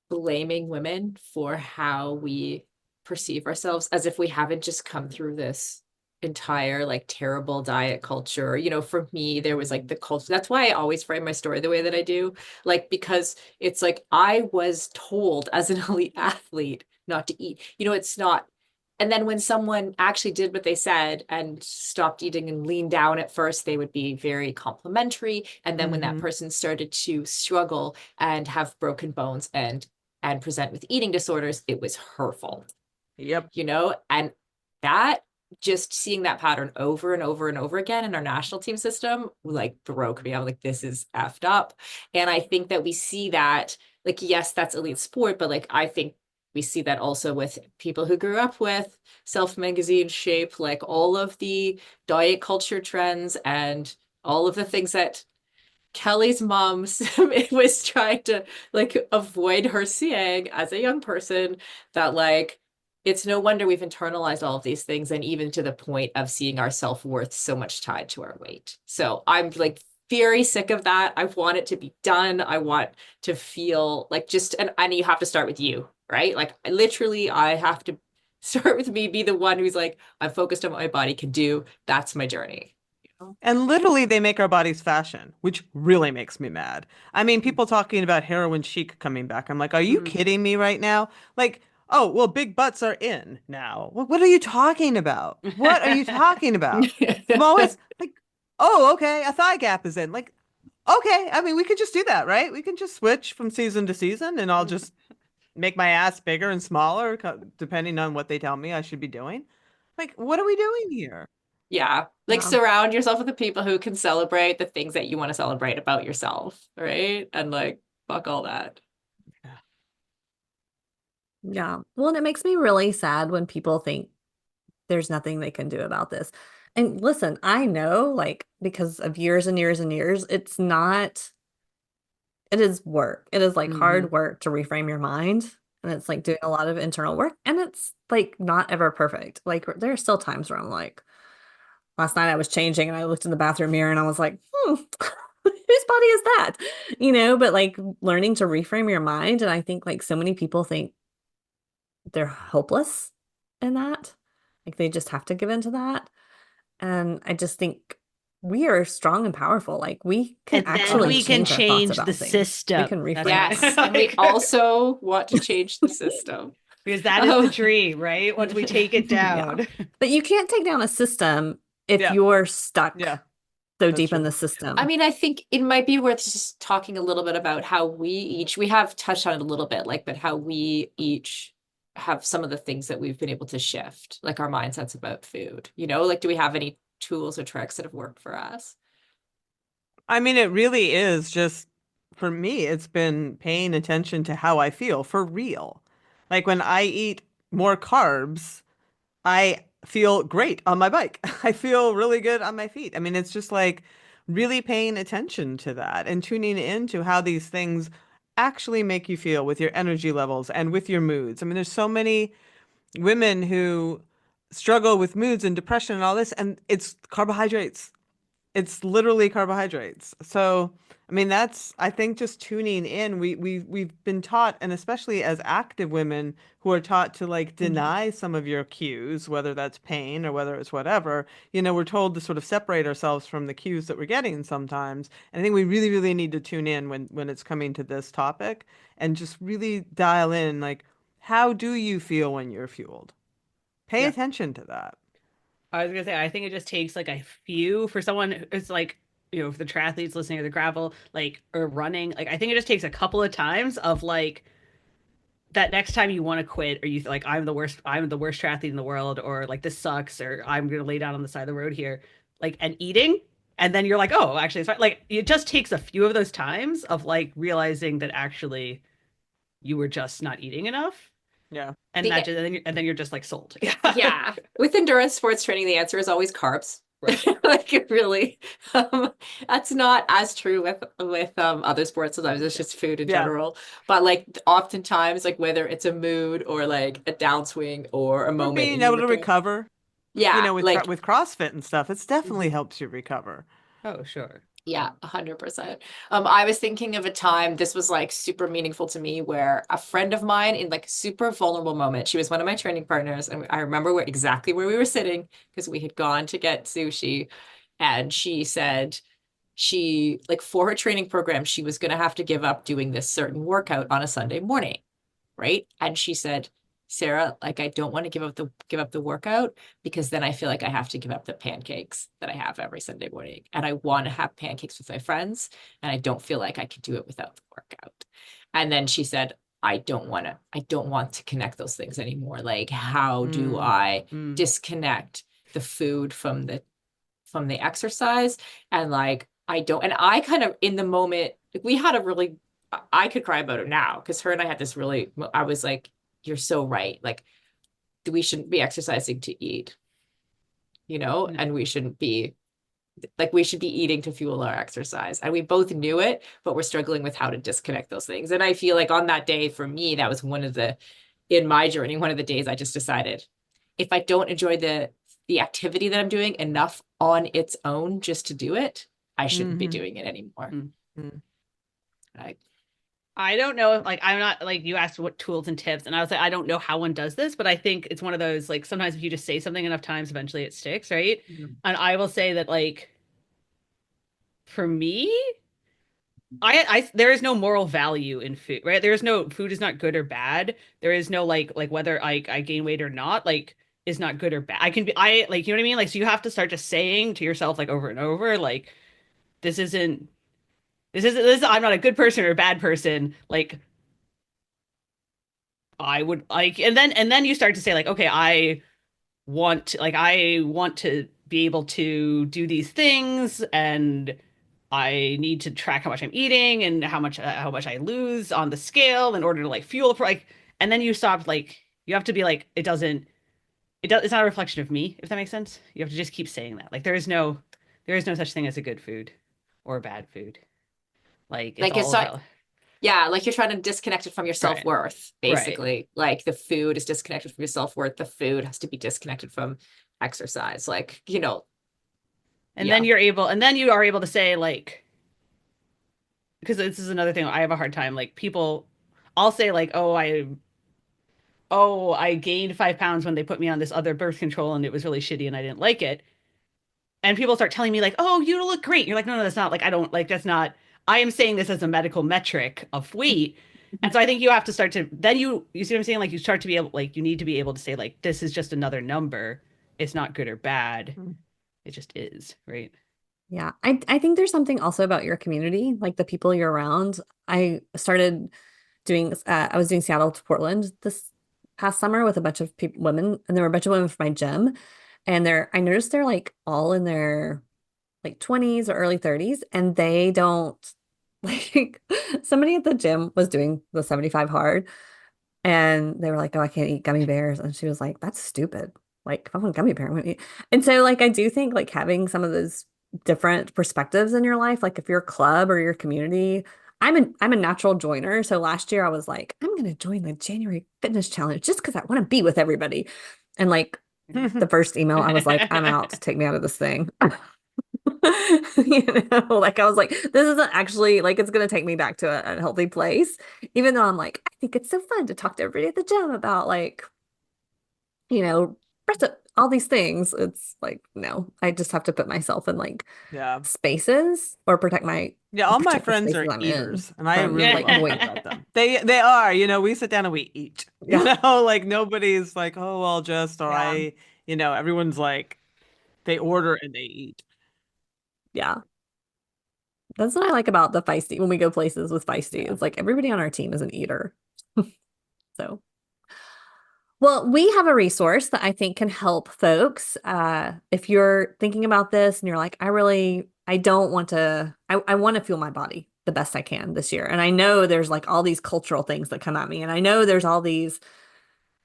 blaming women for how we perceive ourselves, as if we haven't just come through this entire like terrible diet culture. For me, there was like the culture. That's why I always frame my story the way that I do. Like, because it's like I was told as an elite athlete not to eat. It's not. And then when someone actually did what they said and stopped eating and leaned down, at first, they would be very complimentary. And then when that Hmm. person started to struggle and have broken bones and present with eating disorders, it was her fault, Yep. and that, just seeing that pattern over and over and over again in our national team system, like, broke me. I'm like, this is effed up. And I think that we see that, like, yes, that's elite sport, but like, I think we see that also with people who grew up with Self magazine shape, like all of the diet culture trends and all of the things that Kelly's mom was trying to like avoid her seeing as a young person, that like it's no wonder we've internalized all of these things, and even to the point of seeing our self-worth so much tied to our weight. So I'm like very sick of that. I want it to be done. I want to feel like just and you have to start with you, right? Like literally I have to start with me, be the one who's like, I'm focused on what my body can do. That's my journey. And literally, they make our bodies fashion, which really makes me mad. I mean, people talking about heroin chic coming back. I'm like, are you Mm. kidding me right now? Like, oh, well, big butts are in now. What are you talking about? What are you talking about? Smallest, like, oh, okay, a thigh gap is in. Like, okay, I mean, we could just do that, right? We can just switch from season to season, and I'll just make my ass bigger and smaller, depending on what they tell me I should be doing. Like, what are we doing here? Yeah. Like, Yeah. surround yourself with the people who can celebrate the things that you want to celebrate about yourself, right? And like, fuck all that. Yeah. Well, and it makes me really sad when people think there's nothing they can do about this. And listen, I know, like, because of years and years and years, it's not, it is work. It is like Hmm. hard work to reframe your mind. And it's like doing a lot of internal work. And it's like not ever perfect. Like, there are still times where I'm like, last night I was changing and I looked in the bathroom mirror and I was like, whose body is that? But like learning to reframe your mind. And I think like so many people think they're hopeless in that. Like they just have to give in to that. And I just think we are strong and powerful. Like we can And then actually we can change our thoughts change the about things. We system. can That's reframe right. them. Yes. And we also want to change the system. Because that is the Um, dream, right? Once we take it Yeah. down. But you can't take down a system if Yeah, you're stuck yeah, so that's deep in true. the I system. mean, I think it might be worth just talking a little bit about how we have touched on it a little bit, like, but how we each have some of the things that we've been able to shift, like our mindsets about food, like, do we have any tools or tricks that have worked for us? I mean, it really is just for me, it's been paying attention to how I feel for real. Like when I eat more carbs, I feel great on my bike. I feel really good on my feet. I mean, it's just like really paying attention to that and tuning into how these things actually make you feel with your energy levels and with your moods. I mean, there's so many women who struggle with moods and depression and all this, and it's carbohydrates. it's literally carbohydrates. So, I mean, that's, I think, just tuning in. We've been taught, and especially as active women who are taught to like deny some of your cues, whether that's pain or whether it's whatever, we're told to sort of separate ourselves from the cues that we're getting sometimes. And I think we really, really need to tune in when it's coming to this topic and just really dial in, like, how do you feel when you're fueled? Pay Yeah. attention to that. I was gonna say, I think it just takes like a few for someone. It's like, if the triathletes listening to the gravel, like, or running, like, I think it just takes a couple of times of like that next time you want to quit, or you like, I'm the worst triathlete in the world, or like this sucks, or I'm gonna lay down on the side of the road here, like, and eating. And then you're like, oh, actually, it's fine. Like, it just takes a few of those times of like realizing that actually you were just not eating enough. Yeah. And that just, and then you're just like sold. Yeah. With endurance sports training, the answer is always carbs. Right. Like, it really, that's not as true with other sports. Sometimes it's just food in Yeah. general. But like oftentimes, like whether it's a mood or like a downswing or a Or moment, being and you able to look at- recover. yeah, With like with CrossFit and stuff, it's definitely helps you recover. Oh, sure. yeah, 100%. I was thinking of a time, this was like super meaningful to me, where a friend of mine in like a super vulnerable moment, she was one of my training partners, and I remember exactly where we were sitting because we had gone to get sushi, and she said she, like, for her training program, she was going to have to give up doing this certain workout on a Sunday morning, right? And she said, Sarah, like, I don't want to give up the workout because then I feel like I have to give up the pancakes that I have every Sunday morning. And I want to have pancakes with my friends, and I don't feel like I could do it without the workout. And then she said, I don't want to connect those things anymore. Like, how do I disconnect the food from the exercise? And like, and I kind of, in the moment, like, we had a really, I could cry about it now because her and I had this really, I was like, you're so right. Like, we shouldn't be exercising to eat, and we shouldn't be like, we should be eating to fuel our exercise. And we both knew it, but we're struggling with how to disconnect those things. And I feel like on that day, for me, that was in my journey, one of the days I just decided, if I don't enjoy the activity that I'm doing enough on its own just to do it, I shouldn't be doing it anymore. I don't know if, like, I'm not, like, you asked what tools and tips, and I was like, I don't know how one does this, but I think it's one of those, like, sometimes if you just say something enough times, eventually it sticks, right? And I will say that, like, for me, I there is no moral value in food, right? There is no, food is not good or bad. There is no like whether I gain weight or not, like, is not good or bad. I like, you know what I mean? Like, so you have to start just saying to yourself, like, over and over, like, this isn't I'm not a good person or a bad person. Like, I would like, and then you start to say, like, okay, I want to be able to do these things, and I need to track how much I'm eating and how much I lose on the scale in order to like fuel for, like, and then you stop, like, you have to be like, it's not a reflection of me, if that makes sense. You have to just keep saying that. Like, there is no such thing as a good food or a bad food. Like, it's Like, it's all not, about, yeah, like, you're trying to disconnect it from your Right. self-worth, basically. Like, the food is disconnected from your self-worth. The food has to be disconnected from exercise. Like, and Yeah. then you are able to say, like, because this is another thing I have a hard time, like, people, I'll say, like, I gained 5 pounds when they put me on this other birth control and it was really shitty and I didn't like it. And people start telling me, like, oh, you look great. You're like, no, that's not, like, I don't, like, that's not, I am saying this as a medical metric of weight. And so I think you have to start to, then you see what I'm saying? Like, you start to be able, like, you need to be able to say, like, this is just another number. It's not good or bad. It just is, right? Yeah, I think there's something also about your community, like the people you're around. I started doing, I was doing Seattle to Portland this past summer with a bunch of women, and there were a bunch of women from my gym, and I noticed they're like all in their like 20s or early 30s, and they don't like, somebody at the gym was doing the 75 hard, and they were like, oh, I can't eat gummy bears. And she was like, that's stupid. Like, if I want a gummy bear, I'm gonna eat. And so, like, I do think like having some of those different perspectives in your life, like if your club or your community, I'm a natural joiner. So last year I was like, I'm gonna join the January fitness challenge just because I want to be with everybody. And like the first email, I was like, I'm out. Take me out of this thing. You know, like I was like, this isn't actually like it's gonna take me back to a healthy place. Even though I'm like, I think it's so fun to talk to everybody at the gym about like, you know, breast up, all these things. It's like, no, I just have to put myself in like Yeah. spaces or protect my Yeah, all my protect the friends spaces are I'm in eaters, and I from really like love avoiding. that about them. They are, we sit down and we eat. Yeah. Like nobody's like, oh, I'll just, or Yeah. everyone's like, they order and they eat. Yeah. That's what I like about the Feisty when we go places with Feisty. Yeah. It's like everybody on our team is an eater. So, well, we have a resource that I think can help folks. If you're thinking about this and you're like, I don't want to, I want to fuel my body the best I can this year. And I know there's like all these cultural things that come at me. And I know there's all these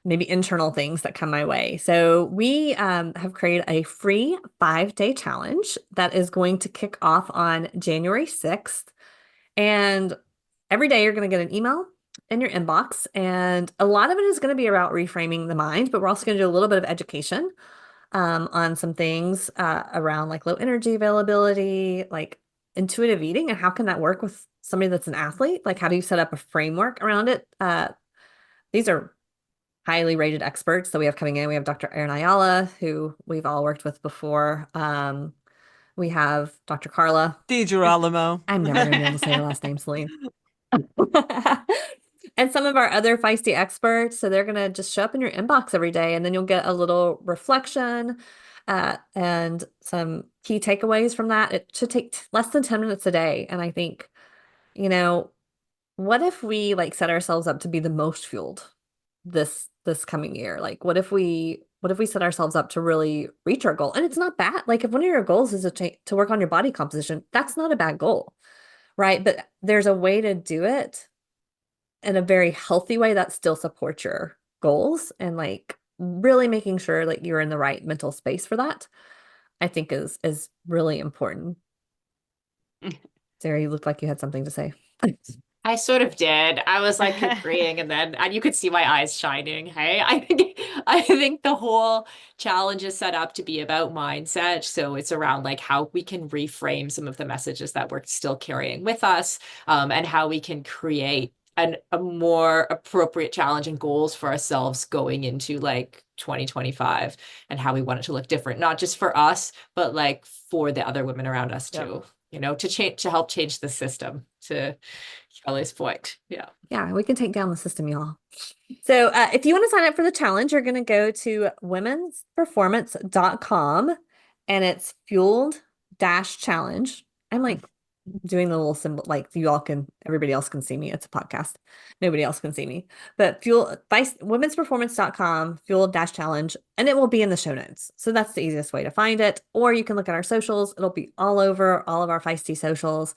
maybe internal things that come my way. So we have created a free 5-day challenge that is going to kick off on January 6th. And every day you're going to get an email in your inbox. And a lot of it is going to be about reframing the mind, but we're also going to do a little bit of education on some things around like low energy availability, like intuitive eating, and how can that work with somebody that's an athlete? Like, how do you set up a framework around it? These are highly rated experts that we have coming in. We have Dr. Erin Ayala, who we've all worked with before. We have Dr. Carla. DiGirolamo. I'm never going to be able to say her last name, Selene. And some of our other Feisty experts. So they're going to just show up in your inbox every day, and then you'll get a little reflection and some key takeaways from that. It should take less than 10 minutes a day. And I think, what if we like set ourselves up to be the most fueled this coming year? Like, what if we set ourselves up to really reach our goal? And it's not bad. Like, if one of your goals is to work on your body composition, that's not a bad goal, right? But there's a way to do it in a very healthy way that still supports your goals, and like really making sure like you're in the right mental space for that, I think is really important. Sarah, you looked like you had something to say. I sort of did. I was like agreeing, and you could see my eyes shining. Hey, I think the whole challenge is set up to be about mindset. So it's around like how we can reframe some of the messages that we're still carrying with us, and how we can create a more appropriate challenge and goals for ourselves going into like 2025, and how we want it to look different, not just for us, but like for the other women around us too. To help change the system, to Kelly's point. Yeah. Yeah, we can take down the system, y'all. So if you want to sign up for the challenge, you're going to go to womensperformance.com, and it's fueled dash challenge. I'm like doing the little symbol, like everybody else can see me. It's a podcast. Nobody else can see me. But womensperformance.com, fueled dash challenge, and it will be in the show notes. So that's the easiest way to find it. Or you can look at our socials. It'll be all over all of our Feisty socials.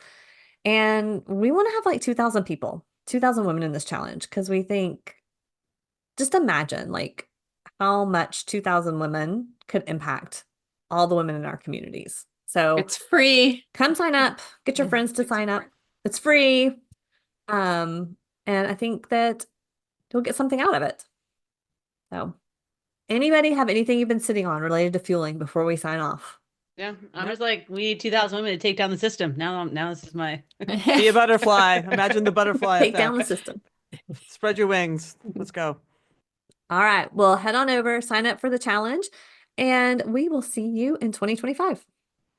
And we want to have like 2,000 people, 2,000 women in this challenge, because we think, just imagine like how much 2,000 women could impact all the women in our communities. So It's free. come sign up, get your friends to sign up. It's free. And I think that you'll get something out of it. So, anybody have anything you've been sitting on related to fueling before we sign off? Yeah, I'm just like, we need 2,000 women to take down the system. Now this is my Be a butterfly. Imagine the butterfly Take effect. down the system. Spread your wings. Let's go. All right. Well, head on over, sign up for the challenge, and we will see you in 2025.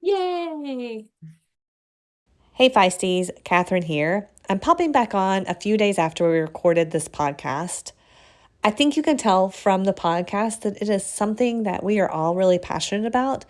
Yay. Hey Feisties, Kathryn here. I'm popping back on a few days after we recorded this podcast. I think you can tell from the podcast that it is something that we are all really passionate about.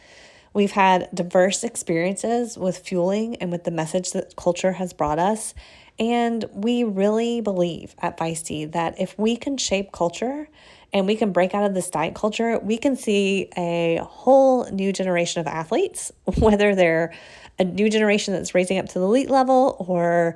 We've had diverse experiences with fueling and with the message that culture has brought us. And we really believe at Feisty that if we can shape culture and we can break out of this diet culture, we can see a whole new generation of athletes, whether they're a new generation that's raising up to the elite level or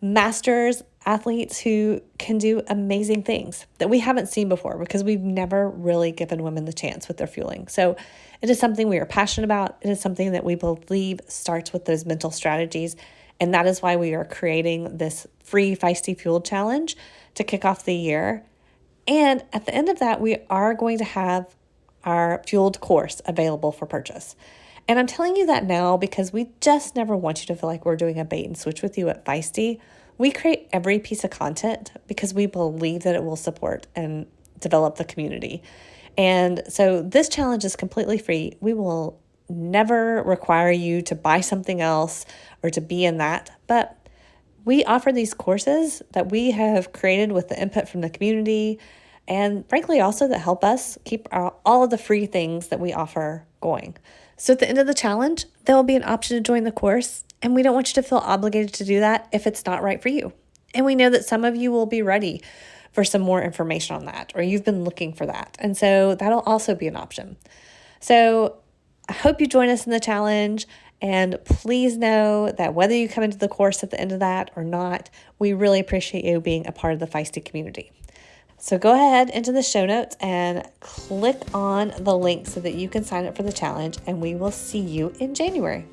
masters athletes who can do amazing things that we haven't seen before because we've never really given women the chance with their fueling. So it is something we are passionate about. It is something that we believe starts with those mental strategies. And that is why we are creating this free Feisty Fueled Challenge to kick off the year. And at the end of that, we are going to have our fueled course available for purchase. And I'm telling you that now because we just never want you to feel like we're doing a bait and switch with you at Feisty. We create every piece of content because we believe that it will support and develop the community. And so this challenge is completely free. We will never require you to buy something else or to be in that, but we offer these courses that we have created with the input from the community and frankly also that help us keep all of the free things that we offer going. So at the end of the challenge, there will be an option to join the course, and we don't want you to feel obligated to do that if it's not right for you. And we know that some of you will be ready for some more information on that, or you've been looking for that. And so that'll also be an option. So I hope you join us in the challenge. And please know that whether you come into the course at the end of that or not, we really appreciate you being a part of the Feisty community. So go ahead into the show notes and click on the link so that you can sign up for the challenge, and we will see you in January.